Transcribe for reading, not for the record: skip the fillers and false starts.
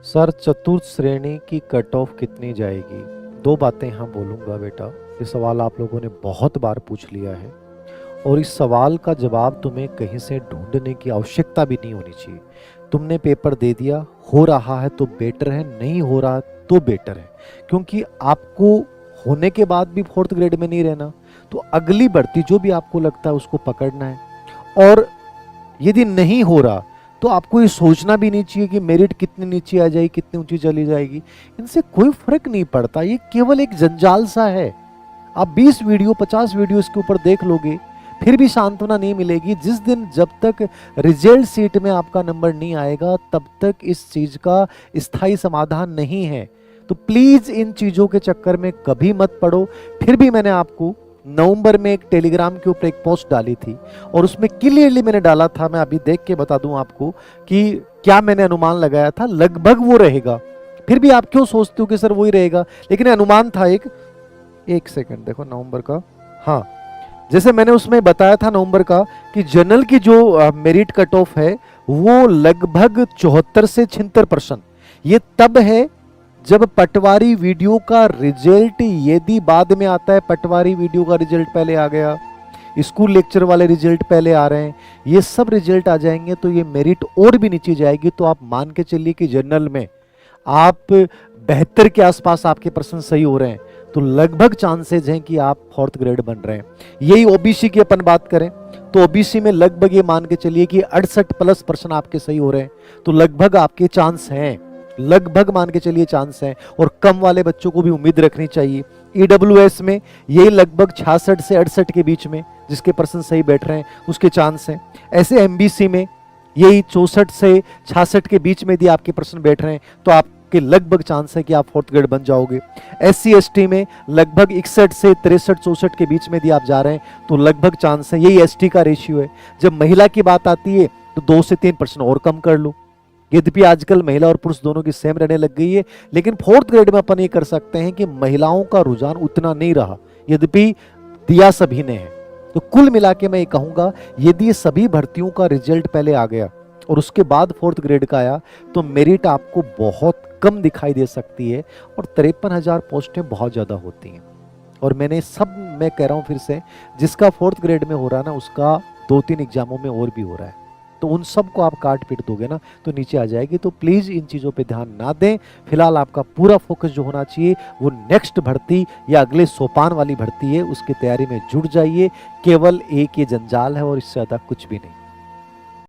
Sir चतुर्थ श्रेणी की कट ऑफ कितनी जाएगी? दो बातें यहाँ बोलूँगा बेटा। ये सवाल आप लोगों ने बहुत बार पूछ लिया है और इस सवाल का जवाब तुम्हें कहीं से ढूंढने की आवश्यकता भी नहीं होनी चाहिए। तुमने पेपर दे दिया, हो रहा है तो बेटर है, नहीं हो रहा तो बेटर है, क्योंकि आपको होने के बाद भी फोर्थ ग्रेड में नहीं रहना। तो अगली भर्ती जो भी आपको लगता है उसको पकड़ना है। और यदि नहीं हो रहा तो आपको ये सोचना भी नहीं चाहिए कि मेरिट कितनी नीचे आ जाएगी, कितनी ऊंची चली जाएगी। इनसे कोई फर्क नहीं पड़ता, ये केवल एक जंजाल सा है। आप 20 वीडियो 50 वीडियो इसके ऊपर देख लोगे फिर भी सांत्वना नहीं मिलेगी। जिस दिन जब तक रिजल्ट सीट में आपका नंबर नहीं आएगा तब तक इस चीज का स्थायी समाधान नहीं है। तो प्लीज इन चीजों के चक्कर में कभी मत पड़ो। फिर भी मैंने आपको नवंबर में एक टेलीग्राम के ऊपर एक पोस्ट डाली थी और उसमें क्लियरली मैंने डाला था, मैं अभी देख के बता दूं आपको कि क्या मैंने अनुमान लगाया था, लगभग वो रहेगा। फिर भी आप क्यों सोचते हो कि सर वही रहेगा, लेकिन अनुमान था एक सेकंड देखो नवंबर का। हाँ, जैसे मैंने उसमें बताया था नवंबर का कि जनरल की जो मेरिट कट ऑफ है वो लगभग 74 से 76%। ये तब है जब पटवारी वीडियो का रिजल्ट यदि बाद में आता है, पटवारी वीडियो का रिजल्ट पहले आ गया, स्कूल लेक्चर वाले रिजल्ट पहले आ रहे हैं, ये सब रिजल्ट आ जाएंगे तो ये मेरिट और भी नीचे जाएगी। तो आप मान के चलिए कि जनरल में आप 72 के आसपास आपके परसेंट सही हो रहे हैं तो लगभग चांसेज हैं कि आप फोर्थ ग्रेड बन रहे हैं। यही ओबीसी की अपन बात करें तो ओबीसी में लगभग ये मान के चलिए कि 68+ % आपके सही हो रहे हैं, तो लगभग आपके चांस हैं, लगभग मान के चलिए चांस है। और कम वाले बच्चों को भी उम्मीद रखनी चाहिए। ईडब्ल्यूएस में यही लगभग 66 से 68 के बीच में जिसके परसेंट सही बैठ रहे हैं उसके चांस हैं। ऐसे एमबीसी में यही 64 से 66 के बीच में यदि आपके परसेंट बैठ रहे हैं तो आपके लगभग चांस है कि आप फोर्थ ग्रेड बन जाओगे। एससी एसटी में लगभग 61 से 63 64 के बीच में यदि आप जा रहे हैं तो लगभग चांस है। यही एसटी का रेशियो है। जब महिला की बात आती है तो 2 से 3% और कम कर लो। यद्यपि आजकल महिला और पुरुष दोनों की सेम रहने लग गई है, लेकिन फोर्थ ग्रेड में अपन ये कर सकते हैं कि महिलाओं का रुझान उतना नहीं रहा, यद्यपि दिया सभी ने है। तो कुल मिला के मैं ये कहूंगा यदि ये सभी भर्तियों का रिजल्ट पहले आ गया और उसके बाद फोर्थ ग्रेड का आया तो मेरिट आपको बहुत कम दिखाई दे सकती है और 53,000 पोस्टें बहुत ज्यादा होती हैं। और मैं कह रहा हूं फिर से, जिसका फोर्थ ग्रेड में हो रहा है ना उसका 2-3 एग्जामों में और भी हो रहा है, तो उन सब को आप काट पीट दोगे ना तो नीचे आ जाएगी। तो प्लीज इन चीजों पे ध्यान ना दें। फिलहाल आपका पूरा फोकस जो होना चाहिए वो नेक्स्ट भर्ती या अगले सोपान वाली भर्ती है, उसकी तैयारी में जुट जाइए। केवल एक ये जंजाल है और इससे ज्यादा कुछ भी नहीं।